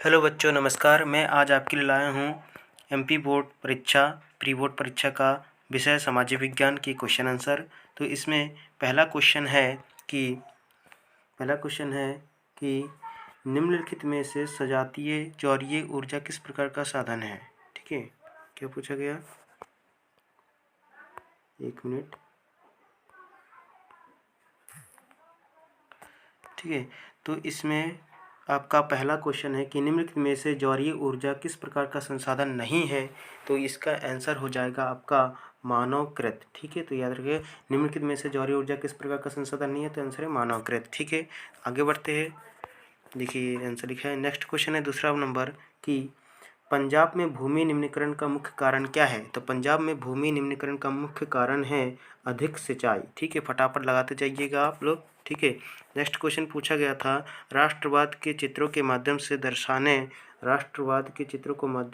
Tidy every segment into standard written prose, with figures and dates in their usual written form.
Hello बच्चों, नमस्कार। मैं आज आपके लिए लाया हूँ एमपी बोर्ड परीक्षा प्री बोर्ड परीक्षा का विषय सामाजिक विज्ञान की क्वेश्चन आंसर। तो इसमें पहला क्वेश्चन है कि निम्नलिखित में से सजातीय जौरीय ऊर्जा किस प्रकार का साधन है। ठीक है, क्या पूछा गया, एक मिनट। ठीक है, तो इसमें आपका पहला क्वेश्चन है कि निम्नलिखित में से जौरीय ऊर्जा किस प्रकार का संसाधन नहीं है। तो इसका आंसर हो जाएगा आपका मानवकृत। ठीक है, तो याद रखिए, निम्नलिखित में से जौरीय ऊर्जा किस प्रकार का संसाधन नहीं है, तो आंसर है मानवकृत। ठीक है, आगे बढ़ते हैं। देखिए आंसर लिखा है। नेक्स्ट क्वेश्चन है दूसरा नंबर कि पंजाब में भूमि निम्नीकरण का मुख्य कारण क्या है। तो पंजाब में भूमि निम्नीकरण का मुख्य कारण है अधिक सिंचाई। ठीक है, फटाफट लगाते जाइएगा आप लोग। ठीक है, नेक्स्ट क्वेश्चन पूछा गया था राष्ट्रवाद के चित्रों के माध्यम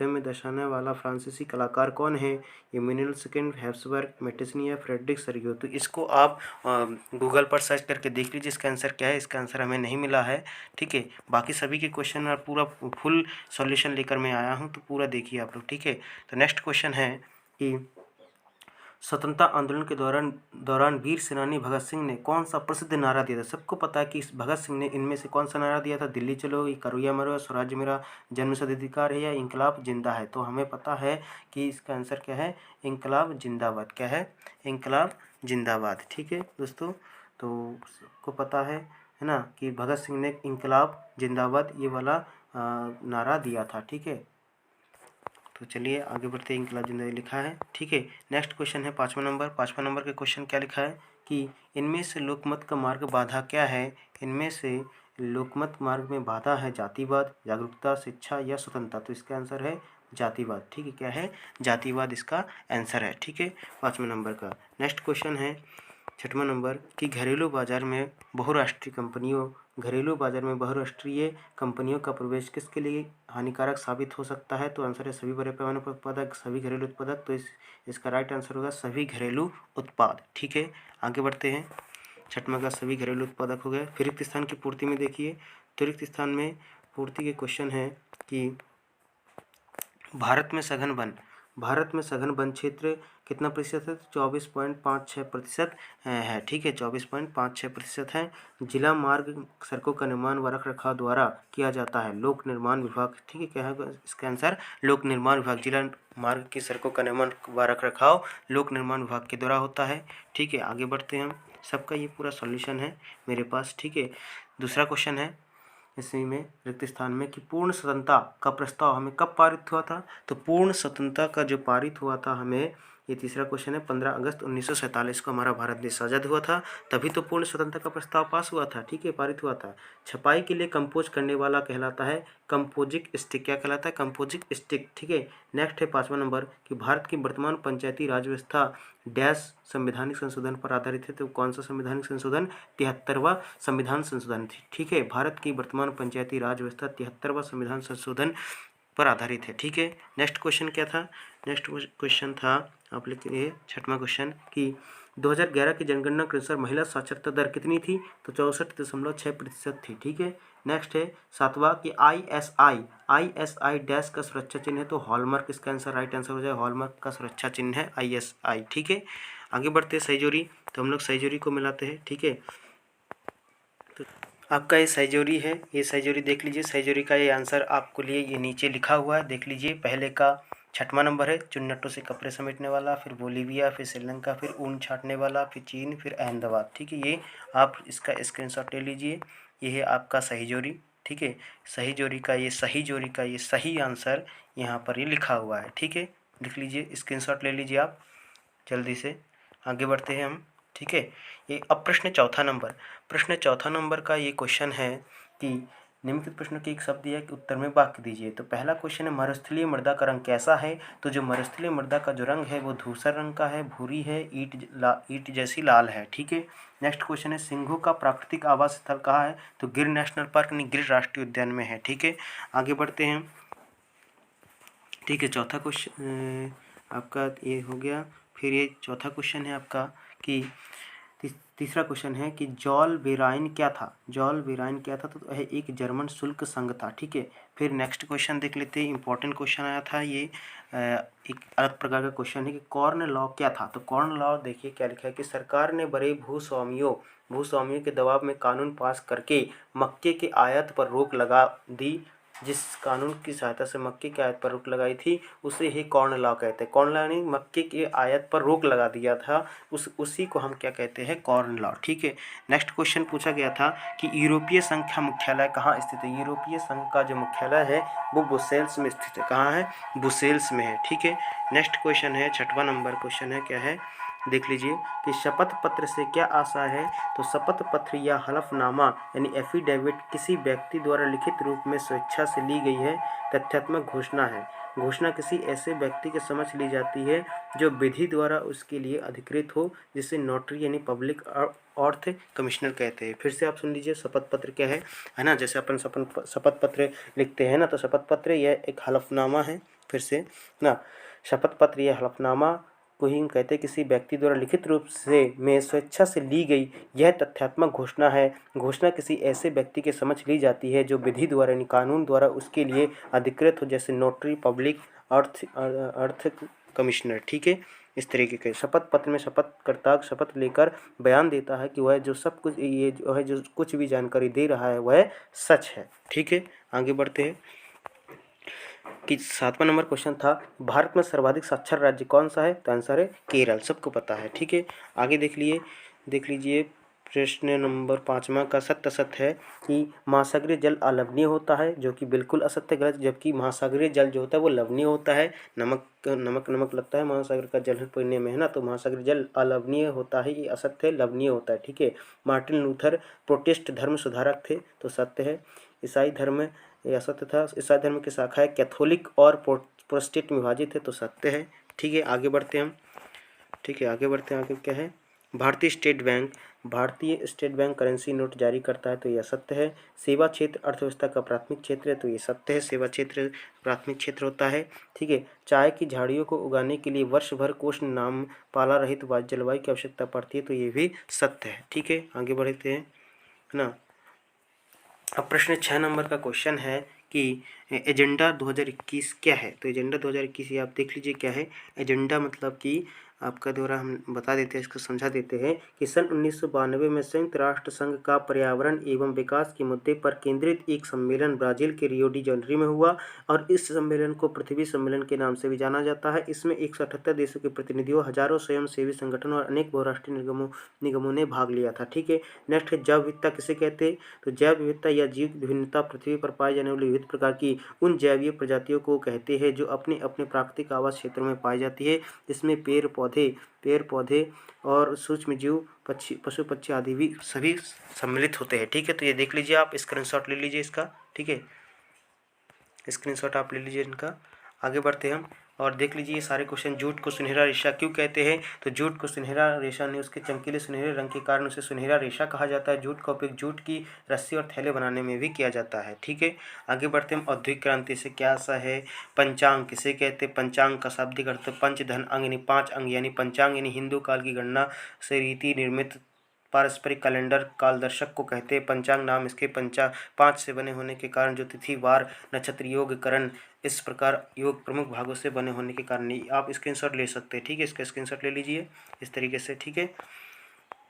में दर्शाने वाला फ्रांसीसी कलाकार कौन है। इमैनुएल सेकंड, हैब्सबर्ग, मैटेस्नी या फ्रेडरिक सर्गियो। तो इसको आप गूगल पर सर्च करके देख लीजिए इसका आंसर क्या है। इसका आंसर हमें नहीं मिला है। ठीक है, बाकी सभी के क्वेश्चन और पूरा फुल सॉल्यूशन लेकर मैं आया हूँ, तो पूरा देखिए आप लोग। ठीक है, तो नेक्स्ट क्वेश्चन है कि स्वतंत्रता आंदोलन के दौरान वीर सेनानी भगत सिंह ने कौन सा प्रसिद्ध नारा दिया था। सबको पता है कि भगत सिंह ने इनमें से कौन सा नारा दिया था। दिल्ली चलो, ये करो या मरो, स्वराज्य मेरा जन्मसिद्ध अधिकार है, या इंकलाब जिंदा है। तो हमें पता है कि इसका आंसर क्या है, इंकलाब जिंदाबाद। क्या है, इंकलाब जिंदाबाद। ठीक है दोस्तों, तो सबको पता है ना कि भगत सिंह ने इंकलाब जिंदाबाद ये वाला नारा दिया था। ठीक है, तो चलिए आगे बढ़ते हैं। इंकलाब जिंदाबाद लिखा है। ठीक है, नेक्स्ट क्वेश्चन है पाँचवा नंबर के क्वेश्चन क्या लिखा है कि इनमें से लोकमत का मार्ग बाधा क्या है। इनमें से लोकमत मार्ग में बाधा है जातिवाद, जागरूकता, शिक्षा या स्वतंत्रता। तो इसका आंसर है जातिवाद। ठीक है, क्या है, जातिवाद इसका आंसर है। ठीक है, पाँचवें नंबर का। नेक्स्ट क्वेश्चन है छठवां नंबर कि घरेलू बाजार में बहुराष्ट्रीय कंपनियों का प्रवेश किसके लिए हानिकारक साबित हो सकता है। तो आंसर है सभी बड़े पैमाने पर उत्पादक, सभी घरेलू उत्पादक। तो इसका राइट आंसर होगा सभी घरेलू उत्पाद। ठीक है, आगे बढ़ते हैं। छठवां का सभी घरेलू उत्पादक हो गए। फिर रिक्त स्थान की पूर्ति में देखिए, तो रिक्त स्थान में पूर्ति के क्वेश्चन है कि भारत में सघन वन क्षेत्र कितना प्रतिशत है। 24.56% है। ठीक है, 24.56% है। जिला मार्ग सड़कों का निर्माण व रखरखाव द्वारा किया जाता है लोक निर्माण विभाग। ठीक है, क्या है इसका आंसर, लोक निर्माण विभाग। जिला मार्ग की सड़कों का निर्माण व रखरखाव लोक निर्माण विभाग के द्वारा होता है। ठीक है, आगे बढ़ते हैं हम। सबका ये पूरा सॉल्यूशन है मेरे पास। ठीक है, दूसरा क्वेश्चन है इसी में रिक्त स्थान में कि पूर्ण स्वतंत्रता का प्रस्ताव हमें कब पारित हुआ था। तो पूर्ण स्वतंत्रता का जो पारित हुआ था हमें, ये तीसरा क्वेश्चन है, 15 अगस्त 1947 को हमारा भारत देश आज़ाद हुआ था, तभी तो पूर्ण स्वतंत्रता का प्रस्ताव पास हुआ था। ठीक है, पारित हुआ था। छपाई के लिए कंपोज करने वाला कहलाता है कंपोजिट स्टिक। क्या कहलाता है, कंपोजिट स्टिक। ठीक है, नेक्स्ट है पाँचवा नंबर कि भारत की वर्तमान पंचायती राज व्यवस्था डैश संवैधानिक संशोधन पर आधारित है। तो कौन सा संवैधानिक संशोधन, 73वां संविधान संशोधन। ठीक है, भारत की वर्तमान पंचायती राज व्यवस्था 73वां संविधान संशोधन पर आधारित है। ठीक है, नेक्स्ट क्वेश्चन क्या था, नेक्स्ट क्वेश्चन था आप लिखिए छठवां क्वेश्चन कि 2011 की जनगणना के अनुसार महिला साक्षरता दर कितनी थी। तो 64.6% थी। ठीक है, नेक्स्ट है सातवां कि ISI डैश का सुरक्षा चिन्ह है। तो हॉलमार्क इसका आंसर, राइट आंसर हो जाए हॉलमार्क का सुरक्षा चिन्ह है ISI। ठीक है, आगे बढ़ते हैं। सही जोड़ी, तो हम लोग सही जोड़ी को मिलाते हैं। ठीक है, तो आपका ये सही जोड़ी है, ये सही जोड़ी देख लीजिए। सही जोड़ी का ये आंसर आपको लिए ये नीचे लिखा हुआ है, देख लीजिए। पहले का छठवां नंबर है चुन्नटों से कपड़े समेटने वाला, फिर बोलीविया, फिर श्रीलंका, फिर ऊन छाटने वाला, फिर चीन, फिर अहमदाबाद। ठीक है, ये आप इसका स्क्रीनशॉट ले लीजिए। ये है आपका सही जोड़ी। ठीक है, सही जोड़ी का ये सही आंसर यहाँ पर ये लिखा हुआ है। ठीक है, लिख लीजिए, स्क्रीनशॉट ले लीजिए आप जल्दी से। आगे बढ़ते हैं हम। ठीक है, ये अब प्रश्न चौथा नंबर का ये क्वेश्चन है कि निम्नलिखित प्रश्नों के एक शब्द दिया कि उत्तर में वाक्य दीजिए। तो पहला क्वेश्चन है मरुस्थलीय मृदा का रंग कैसा है। तो जो मरुस्थलीय मृदा का जो रंग है वो धूसर रंग का है, भूरी है, ईट जैसी लाल है। ठीक है, नेक्स्ट क्वेश्चन है सिंहों का प्राकृतिक आवास स्थल कहाँ है। तो गिर नेशनल पार्क यानी गिर राष्ट्रीय उद्यान में है। ठीक है, आगे बढ़ते हैं। ठीक है, चौथा क्वेश्चन आपका ये हो गया। फिर ये चौथा क्वेश्चन है आपका कि तीसरा क्वेश्चन है कि जॉल वेराइन क्या था। जॉल वेराइन क्या था, तो यह एक जर्मन शुल्क संघ था। ठीक है, फिर नेक्स्ट क्वेश्चन देख लेते हैं। इंपॉर्टेंट क्वेश्चन आया था ये, एक अलग प्रकार का क्वेश्चन है कि कॉर्न लॉ क्या था। तो कॉर्न लॉ देखिए क्या लिखा है कि सरकार ने बड़े भूस्वामियों के दबाव में कानून पास करके मक्के के आयात पर रोक लगा दी। जिस कानून की सहायता से मक्के के आयात पर रोक लगाई थी उसे ही कॉर्न लॉ कहते हैं। कॉर्न लॉ ने मक्के के आयात पर रोक लगा दिया था, उसी को हम क्या कहते हैं, कॉर्न लॉ। ठीक है, नेक्स्ट क्वेश्चन पूछा गया था कि यूरोपीय संघ का मुख्यालय कहाँ स्थित है। यूरोपीय संघ का जो मुख्यालय है वो ब्रुसेल्स में स्थित है। कहाँ है, ब्रुसेल्स में है। ठीक है, नेक्स्ट क्वेश्चन है, 6वां नंबर क्वेश्चन है, क्या है देख लीजिए कि शपथ पत्र से क्या आशा है। तो शपथ पत्र या हलफनामा यानी एफिडेविट किसी व्यक्ति द्वारा लिखित रूप में स्वेच्छा से ली गई है तथ्यात्मक घोषणा है। घोषणा किसी ऐसे व्यक्ति के समझ ली जाती है जो विधि द्वारा उसके लिए अधिकृत हो, जिसे नोटरी यानी पब्लिक अर्थ कमिश्नर कहते हैं। फिर से आप सुन लीजिए, शपथ पत्र क्या है ना। जैसे अपन शपथ पत्र लिखते हैं ना, तो शपथ पत्र यह एक हलफनामा है। फिर से ना, शपथ पत्र यह हलफनामा को ही कहते हैं किसी व्यक्ति द्वारा लिखित रूप से में स्वेच्छा से ली गई यह तथ्यात्मक घोषणा है। घोषणा किसी ऐसे व्यक्ति के समझ ली जाती है जो विधि द्वारा यानी कानून द्वारा उसके लिए अधिकृत हो, जैसे नोटरी पब्लिक अर्थ कमिश्नर। ठीक है, इस तरीके के शपथ पत्र में शपथकर्ता शपथ लेकर बयान देता है कि वह जो सब कुछ ये जो है जो कुछ भी जानकारी दे रहा है वह सच है। ठीक है, आगे बढ़ते हैं कि 7वां नंबर क्वेश्चन था भारत में सर्वाधिक साक्षर राज्य कौन सा है। तो आंसर है केरल, सबको पता है। ठीक है, आगे देख लीजिए प्रश्न नंबर 5वां का सत्य असत्य है कि महासागरीय जल अलवणीय होता है, जो कि बिल्कुल असत्य गलत, जबकि महासागरीय जल जो होता है वो लवणीय होता है। नमक लगता है महासागर का जल पीने में, है ना, तो महासागरीय जल अलवणीय होता है, ये असत्य है, लवणीय होता है। ठीक है, मार्टिन लूथर प्रोटेस्ट धर्म सुधारक थे, तो सत्य है। ईसाई धर्म यह असत्य था, ईसाई धर्म की शाखाएं कैथोलिक और प्रोटेस्टेंट में विभाजित है, तो सत्य है। ठीक है, आगे बढ़ते हैं हम। ठीक है, आगे क्या है, भारतीय स्टेट बैंक करेंसी नोट जारी करता है, तो यह सत्य है। सेवा क्षेत्र अर्थव्यवस्था का प्राथमिक क्षेत्र है, तो ये सत्य है, सेवा क्षेत्र प्राथमिक क्षेत्र होता है। ठीक है, चाय की झाड़ियों को उगाने के लिए वर्ष भर कोष्ण नाम पाला रहित जलवायु की आवश्यकता पड़ती है, तो ये भी सत्य है। ठीक है, आगे बढ़ते हैं, है ना। अब प्रश्न 6 नंबर का क्वेश्चन है कि एजेंडा 2021 क्या है। तो एजेंडा 2021 ये आप देख लीजिए क्या है। एजेंडा मतलब कि आपका द्वारा हम बता देते हैं, इसको समझा देते हैं कि सन 1992 में संयुक्त राष्ट्र संघ का पर्यावरण एवं विकास के मुद्दे पर केंद्रित एक सम्मेलन ब्राजील के रियो डी जनेरो में हुआ और इस सम्मेलन को पृथ्वी सम्मेलन के नाम से भी जाना जाता है। इसमें 178 देशों के प्रतिनिधियों, हजारों स्वयंसेवी संगठनों और अनेक बहुराष्ट्रीय निगमों ने भाग लिया था। ठीक है, नेक्स्ट है जैव विविधता किसे कहते हैं। तो जैव विविधता या जीव विभिन्नता पृथ्वी पर पाई जाने वाली विविध प्रकार की उन जैवीय प्रजातियों को कहते हैं जो अपने अपने प्राकृतिक आवास क्षेत्रों में पाई जाती है। इसमें पेड़ पौधे और सूक्ष्म जीव, पशु पक्षी आदि भी सभी सम्मिलित होते हैं। ठीक है, तो ये देख लीजिए, आप स्क्रीनशॉट ले लीजिए इसका। ठीक है, स्क्रीनशॉट आप ले लीजिए इनका। आगे बढ़ते हैं हम और देख लीजिए ये सारे क्वेश्चन। जूट को सुनहरा रेशा क्यों कहते हैं। तो जूट को सुनहरा रेशा ने उसके चमकीले सुनहरे रंग के कारण उसे सुनहरा रेशा कहा जाता है। जूट का उपयोग जूट की रस्सी और थैले बनाने में भी किया जाता है। ठीक है, आगे बढ़ते हैं। औद्योगिक क्रांति से क्या आशा है। पंचांग किसे कहते हैं। पंचांग का शाब्दिक अर्थ पंचधन अंग यानी 5 अंग, यानी पंचांग यानी हिंदू काल की गणना से रीति निर्मित पारस्परिक कैलेंडर कालदर्शक को कहते हैं। पंचांग नाम इसके 5 से बने होने के कारण जो तिथि वार नक्षत्र योग करण इस प्रकार योग प्रमुख भागों से बने होने के कारण आप स्क्रीनशॉट ले सकते हैं। ठीक है, इसका स्क्रीनशॉट ले लीजिए इस तरीके से। ठीक है,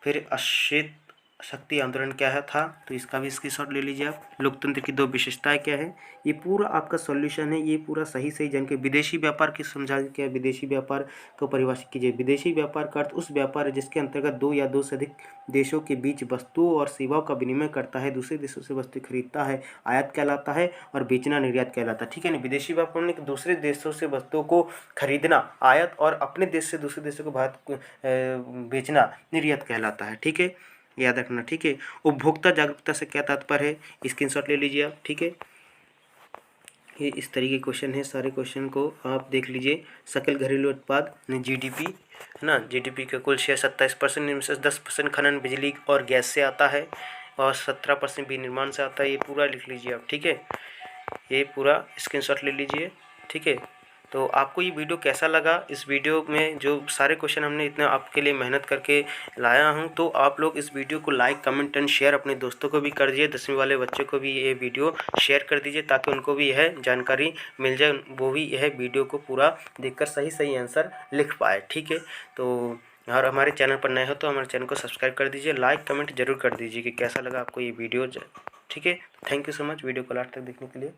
फिर अश्वेत शक्ति आंदोलन क्या है था, तो इसका भी स्क्रीनशॉट ले लीजिए आप। लोकतंत्र की 2 विशेषताएं क्या है, ये पूरा आपका सॉल्यूशन है, ये पूरा सही जान के। विदेशी व्यापार की समझा क्या है, विदेशी व्यापार को परिभाषित कीजिए। विदेशी व्यापार का अर्थ उस व्यापार है जिसके अंतर्गत 2 या 2 से अधिक देशों के बीच वस्तुओं और सेवाओं का विनिमय करता है, दूसरे देशों से वस्तु खरीदता है, आयात कहलाता है, और बेचना निर्यात कहलाता है। ठीक है ना, विदेशी व्यापार में दूसरे देशों से वस्तुओं को खरीदना आयात और अपने देश से दूसरे देशों को बेचना निर्यात कहलाता है। ठीक है, याद रखना। ठीक है, उपभोक्ता जागरूकता से क्या तात्पर्य है, स्क्रीनशॉट ले लीजिए आप। ठीक है, ये इस तरीके क्वेश्चन है, सारे क्वेश्चन को आप देख लीजिए। सकल घरेलू उत्पाद जीडीपी है ना, जीडीपी का कुल शेयर 27%, इनमें से 10% खनन बिजली और गैस से आता है और 17% विनिर्माण से आता है। ये पूरा लिख लीजिए आप। ठीक है, ये पूरा स्क्रीनशॉट ले लीजिए। ठीक है, तो आपको ये वीडियो कैसा लगा? इस वीडियो में जो सारे क्वेश्चन हमने इतना आपके लिए मेहनत करके लाया हूँ, तो आप लोग इस वीडियो को लाइक, कमेंट एंड शेयर अपने दोस्तों को भी कर दीजिए। 10वीं वाले बच्चों को भी ये वीडियो शेयर कर दीजिए ताकि उनको भी यह जानकारी मिल जाए, वो भी यह वीडियो को पूरा देखकर सही आंसर लिख पाए। ठीक है, तो और हमारे चैनल पर नए हो तो हमारे चैनल को सब्सक्राइब कर दीजिए, लाइक कमेंट जरूर कर दीजिए कि कैसा लगा आपको ये वीडियो। ठीक है, thank you so much video को लास्ट तक देखने के लिए।